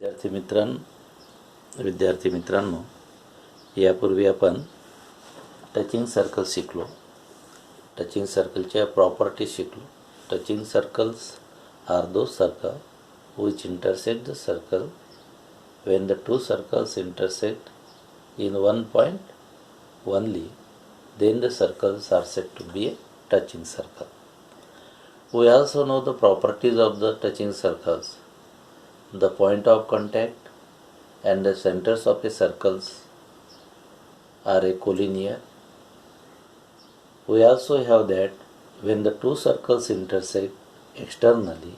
विद्यार्थी मित्रांनो, यापूर्वी आपण टचिंग सर्कल शिकलो. टचिंग सर्कलच्या प्रॉपर्टी शिकलो. Touching circles are those circle which intersect the circle when the two circles intersect in one point only, then the circles are said to be a touching circle. We also know the properties of the touching circles. The point of contact and the centers of a circles are collinear. We also have that when the two circles intersect externally,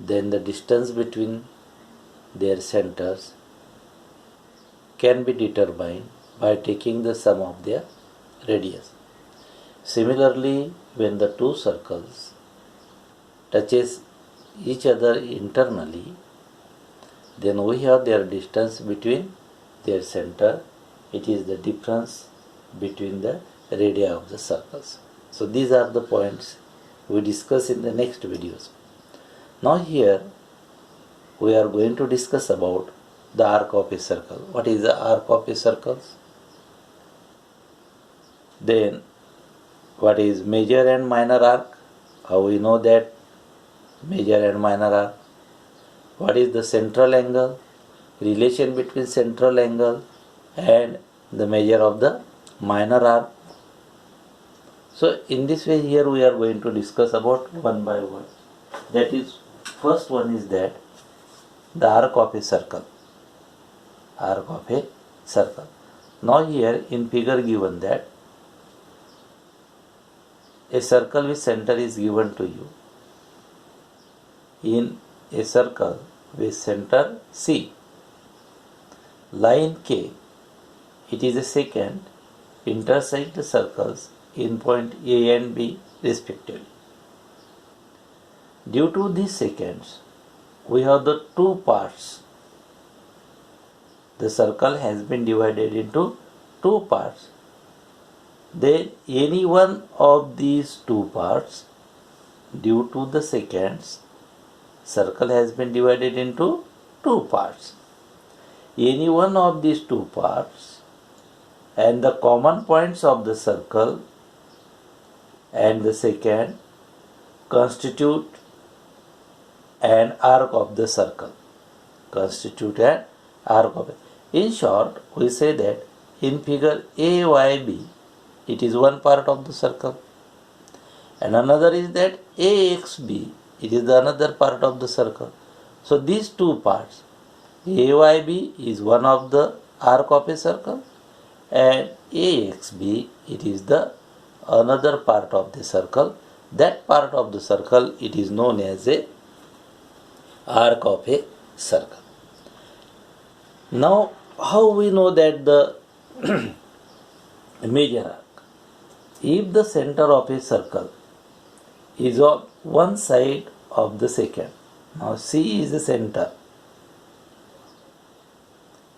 then the distance between their centers can be determined by taking the sum of their radius. Similarly, when the two circles touches each other internally, then we have their distance between their center. It is the difference between the radii of the circles. So these are the points we discuss in the next videos. Now here we are going to discuss about the arc of a circle. What is the arc of a circle? Then what is major and minor arc? How we know that major and minor arc? What is the central angle? Relation between central angle and the measure of the minor arc. So in this way here we are going to discuss about one by one. That is, first one is that the arc of a circle. Arc of a circle. Now here in figure given that a circle with center is given to you. In a circle with center C, line K, it is a secant, intersect the circles in point A and B respectively. Due to these secants, we have the two parts. The circle has been divided into two parts. Then any one of these two parts, due to the seconds, circle has been divided into two parts. Any one of these two parts and the common points of the circle and the secant constitute an arc of the circle. Constitute an arc of it. In short, we say that in figure AYB, it is one part of the circle, and another is that AXB, it is the another part of the circle. So these two parts, AYB is one of the arc of a circle, and AXB, it is the another part of the circle. That part of the circle, it is known as a arc of a circle. Now, how we know that the major arc? If the center of a circle is on one side of the secant, now C is the center,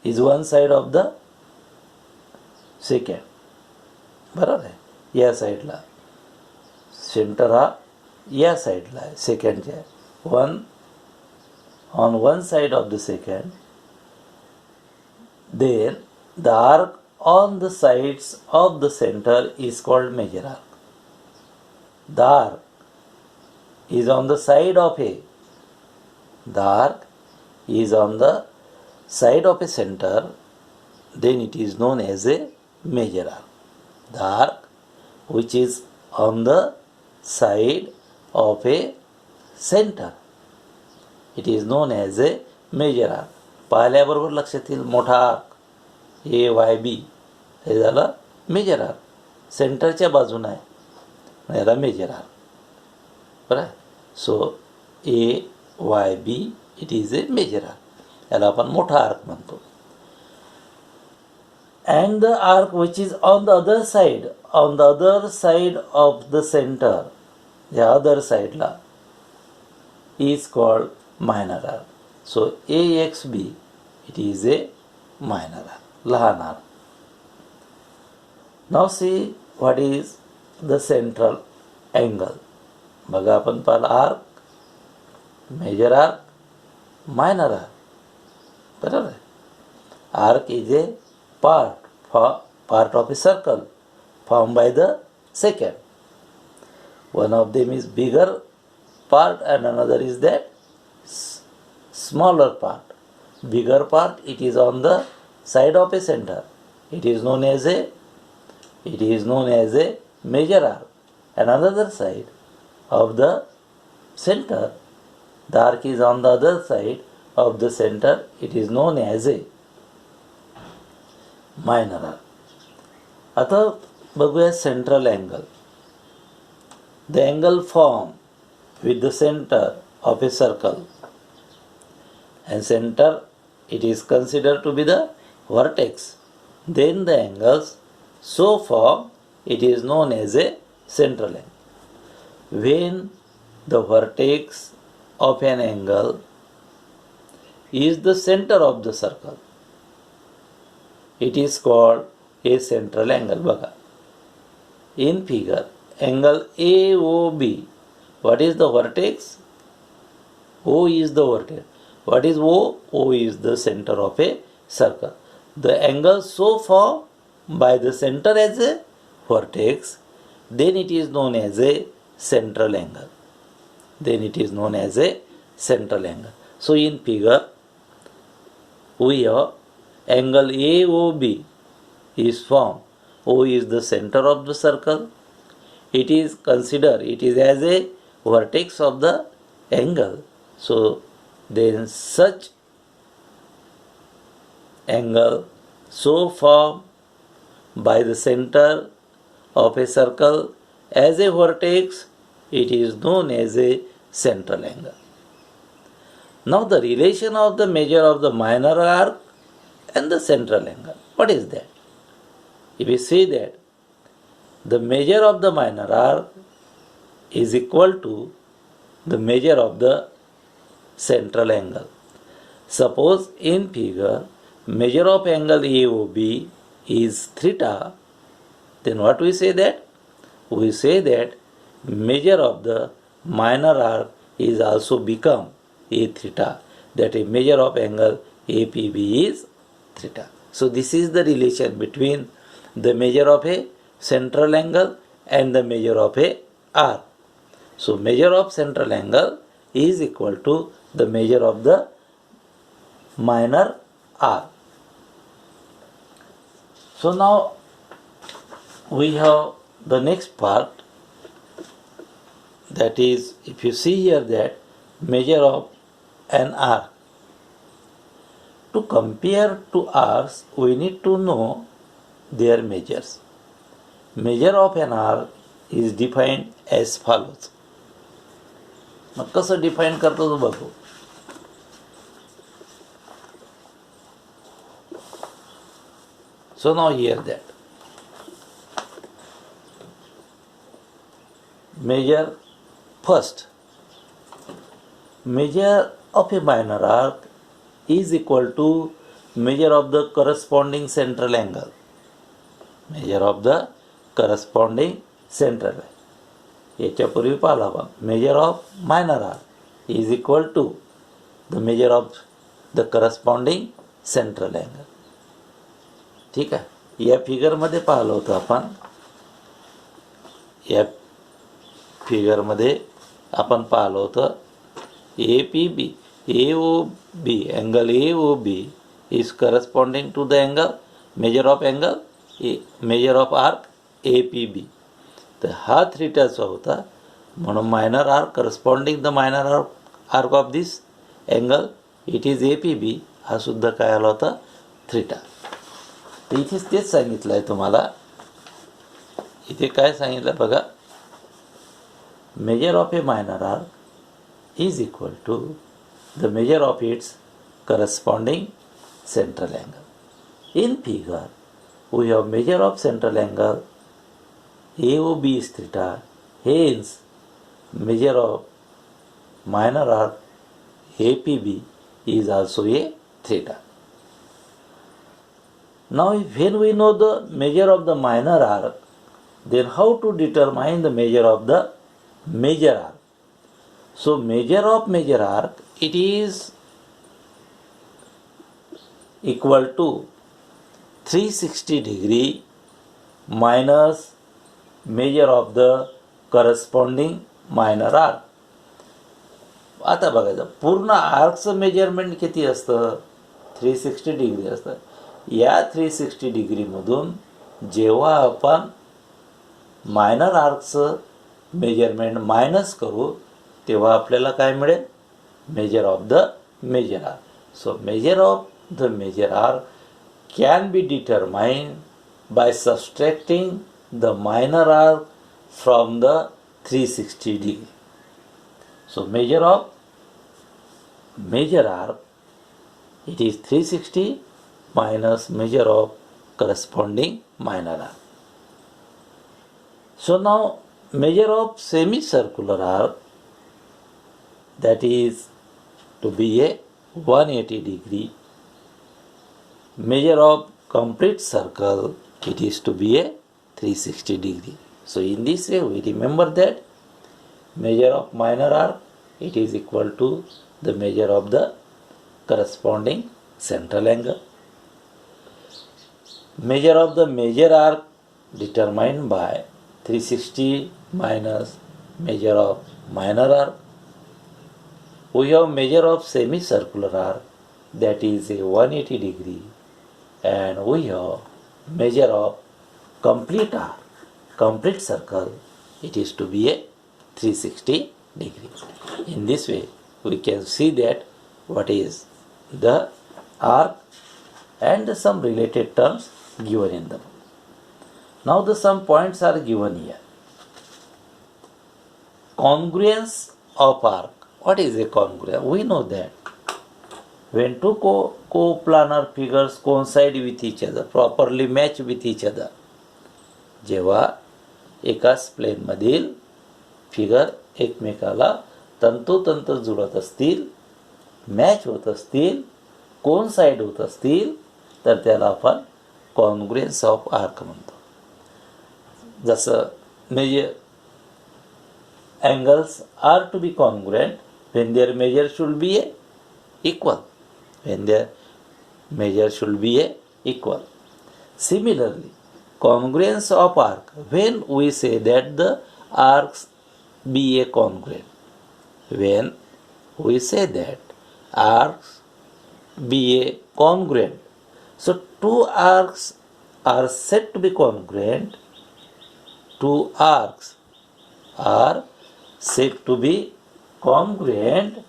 is one side of the secant, बराबर है, या साइडला centre हा या साइडला आहे सेकंडच्या, on one side of the secant, then the arc on the sides of the center is called major arc. The arc is on the side of a center, then it is known as a major arc. The arc which is on the side of a center, it is known as a major arc. पाहिल्याबरोबर लक्षात येईल मोठा arc AYB हे झालं major arc, सेंटरच्या बाजूने आहे याला major arc, बरं. So AYB it is a major arc, याला आपण मोठा आर्क म्हणतो. And the arc which is on the other side of the center, the other side La, is called minor arc. So AXB, it is a minor arc, लहान arc. Now see what is the central angle. बघा आपण पाहिलं arc, major arc, minor arc. बरोबर आहे. Arc is a part of a circle formed by the second. One of them is bigger part and another is that smaller part. Bigger part, it is on the side of a center. It is known as a major arc. And another side of the center, the arc is on the other side of the center. It is known as a minor arc. आता बघूया central angle. The angle formed with the center of a circle, and center it is considered to be the vertex. Then the angles so formed, it is known as a central angle. When the vertex of an angle is the center of the circle, it is called a central angle. बघा, in figure, angle AOB, what is the vertex? O is the vertex. What is O? O is the center of a circle. The angle so formed by the center as a vertex, then it is known as a central angle. So in figure, we have angle AOB is formed. O is the center of the circle. It is as a vertex of the angle. So then such angle so formed by the center of a circle as a vertex, it is known as a central angle. Now the relation of the measure of the minor arc and the central angle. What is that? If we say that the measure of the minor arc is equal to the measure of the central angle. Suppose in figure, measure of angle AOB is theta, then what we say that? We say that measure of the minor arc is also become a theta, that a measure of angle APB is theta. So this is the relation between the measure of a central angle and the measure of a arc. So measure of central angle is equal to the measure of the minor arc. So now we have the next part, that is, if you see here that measure of an arc. To compare two arcs, we need to know their measures. Measure of an arc is defined as follows. मग कसं define करतो तो बघू. So now here that measure first. Measure of a minor arc is equal to measure of the corresponding central angle. Measure of the corresponding central angle. याच्यापूर्वी पाहिला आपण. Measure of minor arc is equal to the measure of the corresponding central angle. ठीक आहे. या फिगरमध्ये पाहिलं होतं आपण. या फिगरमध्ये आपण पाहिलं होतं APB, AOB, angle AOB is corresponding to the angle, measure of angle, measure of arc APB. तर हा थीटाचा होता, म्हणून minor arc corresponding the minor arc of this angle it is APB, हा सुद्धा काय आला होता थीटा. तर इथेच तेच सांगितलं आहे तुम्हाला. इथे काय सांगितलं बघा, measure of a minor arc is equal to the measure of its corresponding central angle. In figure, we have measure of central angle AOB is theta, hence measure of minor arc APB is also a theta. Now when we know the measure of the minor arc, then how to determine the measure of the major arc? So measure of major arc, it is equal to 360 degree minus measure of the corresponding minor arc. आता बघायचं पूर्ण आर्कचं measurement किती असतं, 360 degree असतं. या 360 डिग्रीमधून जेव्हा आपण minor आर्कचं measurement minus करू तेव्हा आपल्याला काय मिळेल, measure of the major arc. So measure of the major arc can be determined by subtracting the minor arc from the 360 degree. So measure of major arc, it is 360 minus measure of corresponding minor arc. So now measure of semicircular arc, that is to be a 180 degree. Measure of complete circle, it is to be a 360 degree. So in this way we remember that measure of minor arc, it is equal to the measure of the corresponding central angle. Measure of the major arc determined by 360 minus measure of minor arc. We have measure of semicircular arc, that is a 180 degree, and we have measure of complete arc, complete circle, it is to be a 360 degree. In this way we can see that what is the arc and some related terms given in them. Now the some points are given here. Congruence of arc. What is a congruence? We know that when two coplanar figures coincide with each other, properly match with each other, जेव्हा एकाच प्लेनमधील figure एकमेकाला तंतोतंत जुळत असतील, match होत असतील, coincide होत असतील, तर त्याला आपण कॉन्ग्रुएन्स ऑफ आर्क म्हणतो. जसं म्हणजे angles are to be congruent when their measure should be equal. When their measure should be equal. Similarly, congruence of arc, when we say that the arcs be a congruent. When we say that arcs be a congruent. So two arcs are said to be congruent. Two arcs are said to be congruent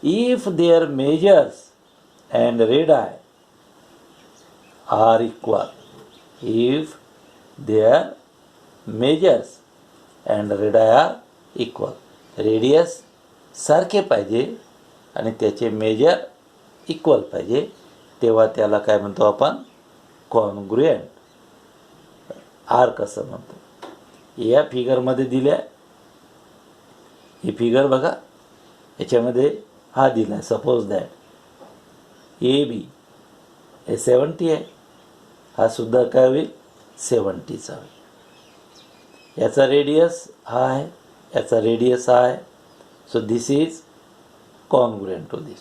if their measures and radii are equal. If their measures and radii are equal. Radius सारखे पाहिजे आणि त्याचे major equal पाहिजे, तेव्हा त्याला काय म्हणतो आपण, कॉन्ग्रुएंट आर्क असं म्हणतो. या फिगरमध्ये दिल्या, ही फिगर बघा, याच्यामध्ये हा दिला आहे, सपोज दॅट ए बी हे 70 आहे, हा सुद्धा काय होईल 70चा होईल. याचा रेडियस हा आहे, याचा रेडियस हा आहे. So this is congruent to this.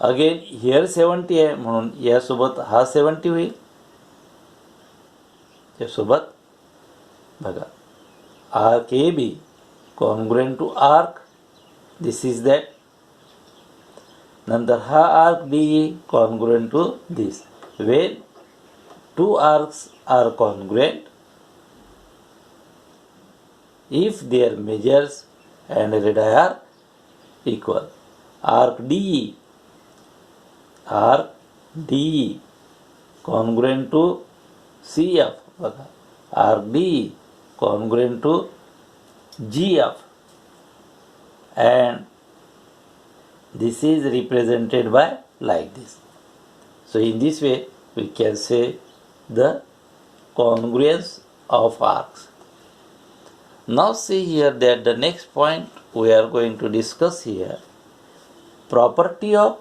Again here 70 आहे म्हणून यासोबत हा 70 होईल. त्यासोबत बघा arc A B congruent to arc, this is that. नंतर हा आर्क DE congruent to this. When two arcs are congruent, if their measures and radii are equal. Arc DE congruent to CF. बघा arc DE congruent to GF, and this is represented by like this. So in this way we can say the congruence of arcs. Now see here that the next point we are going to discuss here, property of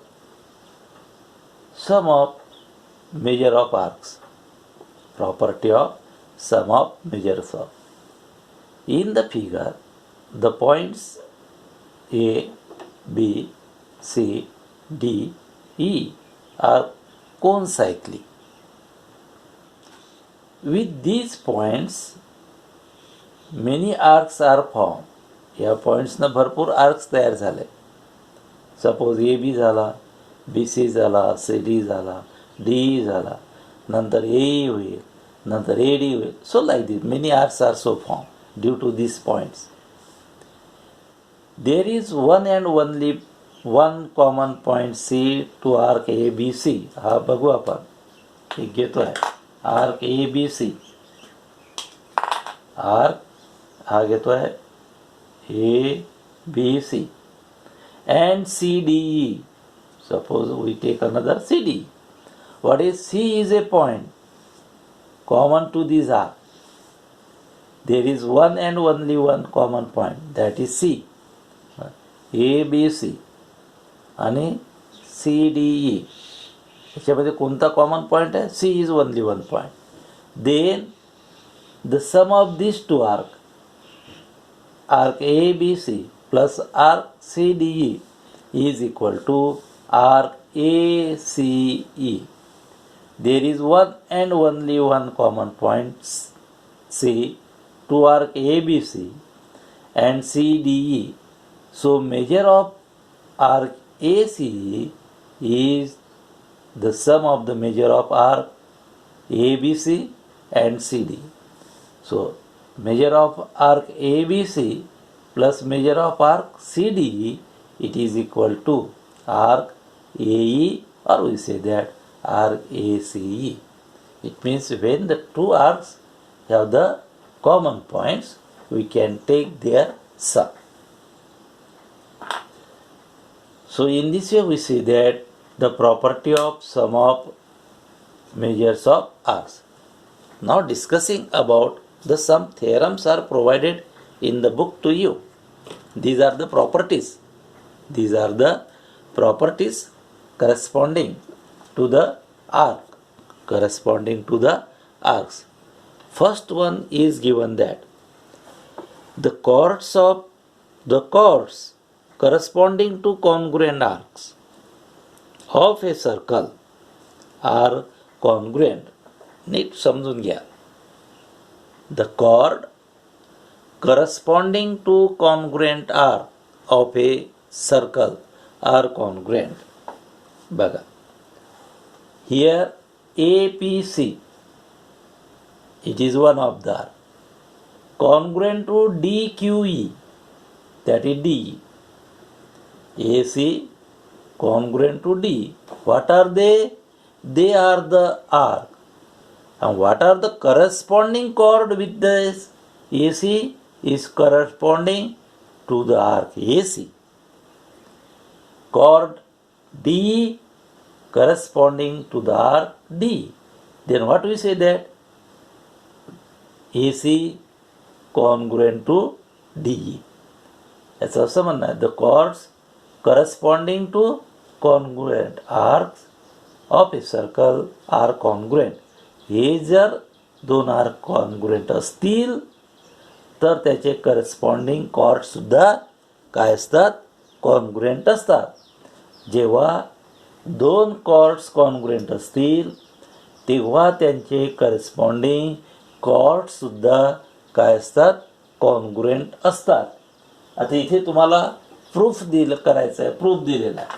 sum of measure of arcs. Property of sum of measures of. In the figure, the points A, B, C, D, E are cone cyclic. With these points, many arcs are formed. या पॉईंट्सनं भरपूर arcs तयार झाले. Suppose A B झाला, B C झाला, C D झाला, D E झाला, नंतर ए ई होईल, नंतर ए डी होईल. So like this many arcs are so form due to this points. There is one and only one common point C to arc A B C. हा बघू आपण, एक घेतो आहे arc A B C. Arc हा घेतो आहे A, B, C and C, D, E. Suppose we take another C, D. What is C is a point common to these arcs. There is one and only one common point, that is C. A, B, C आणि C, D, E. याच्यामध्ये कोणता common point आहे? C is only one point. Then the sum of these two arcs, arc ABC plus arc CDE is equal to arc ACE. There is one and only one common point C to arc ABC and CDE. So measure of arc ACE is the sum of the measure of arc ABC and CD. So measure of arc ABC plus measure of arc CDE, it is equal to arc AE, or we say that arc ACE. It means when the two arcs have the common points, we can take their sum. So in this way we see that the property of sum of measures of arcs. Now discussing about the some theorems are provided in the book to you. These are the properties. These are the properties corresponding to the arc. Corresponding to the arcs. First one is given that the chords corresponding to congruent arcs of a circle are congruent. नीट समजून घ्या. The chord corresponding to congruent arc of a circle are congruent. बघा, here APC, it is one of the arc, congruent to DQE, that is D. AC congruent to D. What are they? They are the arc. And what are the corresponding chord with this AC is corresponding to the arc AC. Chord D corresponding to the arc D. Then what we say that AC congruent to DE. याचं असं म्हणणं आहे, the chords corresponding to congruent arcs of a circle are congruent. हे जर दोन arc congruent असतील तर त्याचे corresponding cord सुद्धा काय असतात? कॉन्ग्रुएंट असतात. जेव्हा दोन कॉर्ड्स कॉन्ग्रुएंट असतील तेव्हा त्यांचे करस्पॉन्डिंग कॉर्ड सुद्धा काय असतात? कॉन्ग्रुएंट असतात. आता इथे तुम्हाला प्रूफ करायचं आहे. प्रूफ दिलेला आहे.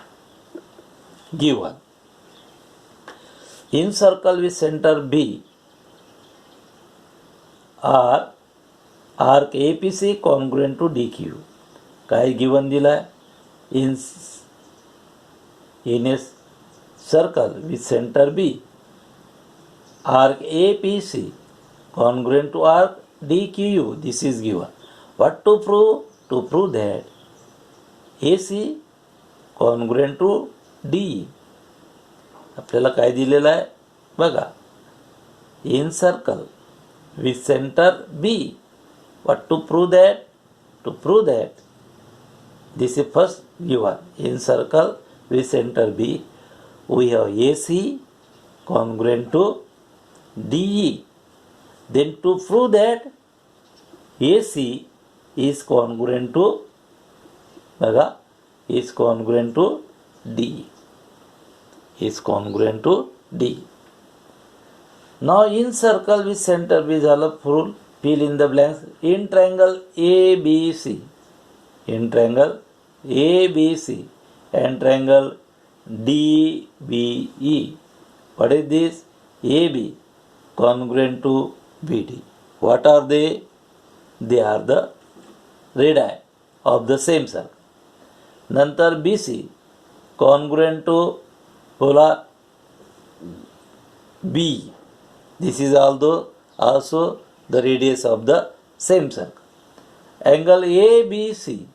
Given in circle with center B are arc APC congruent to DQ. काय गिवन दिलाय? in a circle with center B arc APC congruent to arc DQU. This is given. What to prove? To prove that AC congruent to DE. आपल्याला काय दिलेलं आहे बघा. In circle with centre B. What to prove that? To prove that this is first given. In circle with centre B we have AC congruent to DE. Then to prove that AC is congruent to बघा is congruent to DE. is congruent to D. Now in circle with center B झालं full, fill in the blanks. In triangle ABC, in triangle ABC and triangle DBE. What is this? AB congruent to BD. What are they? They are the radii of the same circle. नंतर BC congruent to बोला B. This is also the radius of the same circle. Angle ABC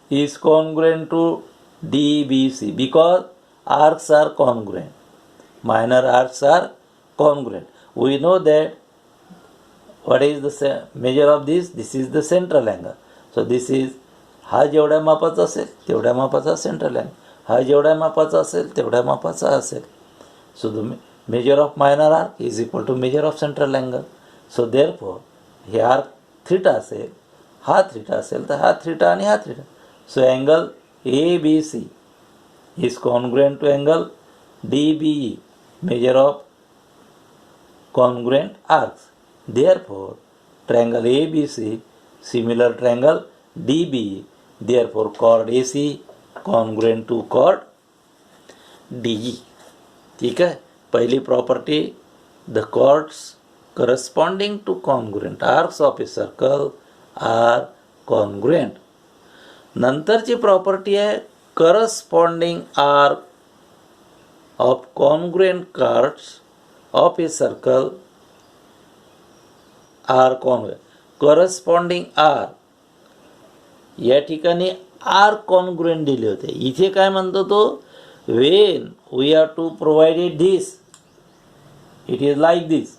is congruent to DBC because arcs are congruent. Minor arcs are congruent. We know that what is the measure of this? This is the central angle. So this is हा जेवढ्या मापाचा असेल तेवढ्या मापाचा central angle, हा जेवढ्या मापाचा असेल तेवढ्या मापाचा असेल. So the measure of minor arc is equal to measure of central angle. So therefore हे आर्क थीटा असेल, हा थीटा असेल तर हा थीटा आणि हा theta. So angle A B C is congruent to angle D B E, measure of congruent arcs. Therefore, triangle ABC similar triangle DBE. Therefore, chord AC congruent to chord DE. ठीक है. पहली property, the chords corresponding to congruent arcs of a circle are congruent. नंतरची property आहे corresponding arc of congruent chords of a circle are congruent. Corresponding arc या ठिकाणी arc congruent दिले होते. इथे काय म्हणतो तो, when we are to provided this, it is like this.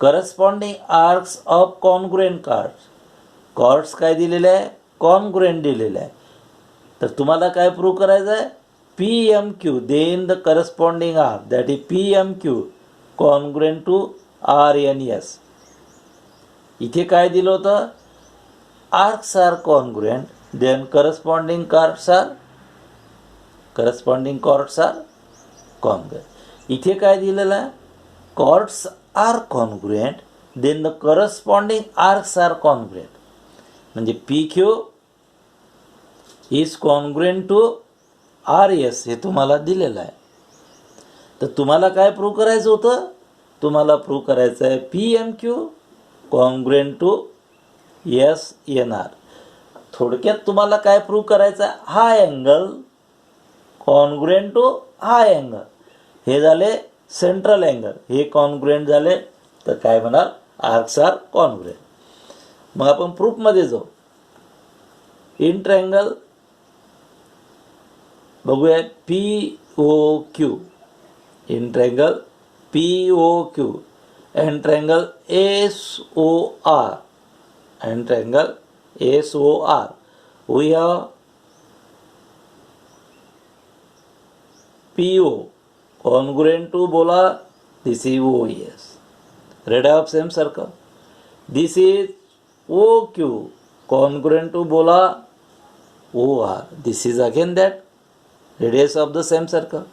Corresponding arcs of congruent chords. Chords काय दिलेले आहे, कॉन्ग्रुएंट दिलेले आहे. तर तुम्हाला काय प्रूव्ह करायचं आहे, P M Q then the corresponding arc that is P M Q congruent to R N S. इथे काय दिलं होतं, arcs are congruent, then corresponding chords are congruent. इथे काय दिलेलं आहे, chords are congruent, then the corresponding arcs are congruent. म्हणजे P Q is congruent to R S हे तुम्हाला दिलेलं आहे. तर तुम्हाला काय प्रूव्ह करायचं होतं, तुम्हाला प्रूव्ह करायचं आहे P M Q congruent to S N R. थोडक्यात तुम्हाला काय प्रूव्ह करायचं आहे, हा अँगल कॉन्ग्रुएंट टू हा अँगल, हे झाले सेंट्रल अँगल, हे कॉन्ग्रुएंट झाले, तर काय म्हणणार, आर्क्स आर कॉन्ग्रुएंट. मग आपण प्रूफमध्ये जाऊ. इन ट्रायंगल बघूया P O Q, in triangle P O Q and triangle S O R and triangle SOR. We have PO congruent to बोला, this is OES, radii of same circle. This is OQ congruent to बोला OR, this is again that radius of the same circle.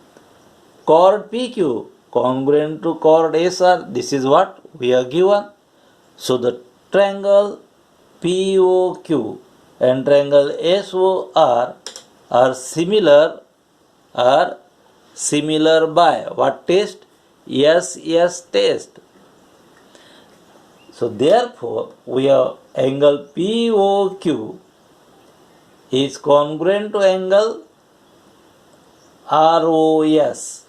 Chord PQ congruent to chord SR, this is what we are given. So the triangle POQ and triangle SOR are similar by what test, SS test. So therefore we have angle POQ is congruent to angle ROS.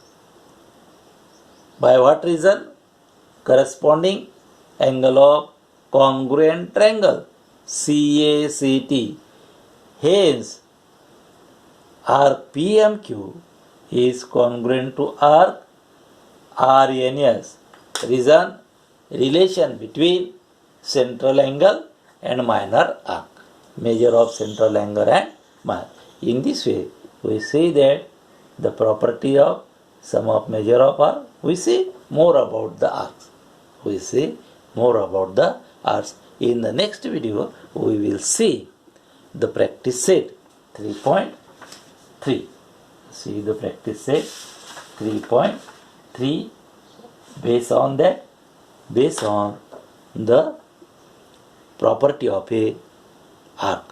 By what reason? Corresponding angle of congruent triangle CACT. Hence, arc PMQ is congruent to arc RNS. Reason, relation between central angle and minor arc. Measure of central angle and minor. In this way, we see that the property of sum of measure of arc. We see more about the arcs. We see more about the arcs. In the next video, we will see the practice set 3.3. See the practice set 3.3 based on the property of a arc.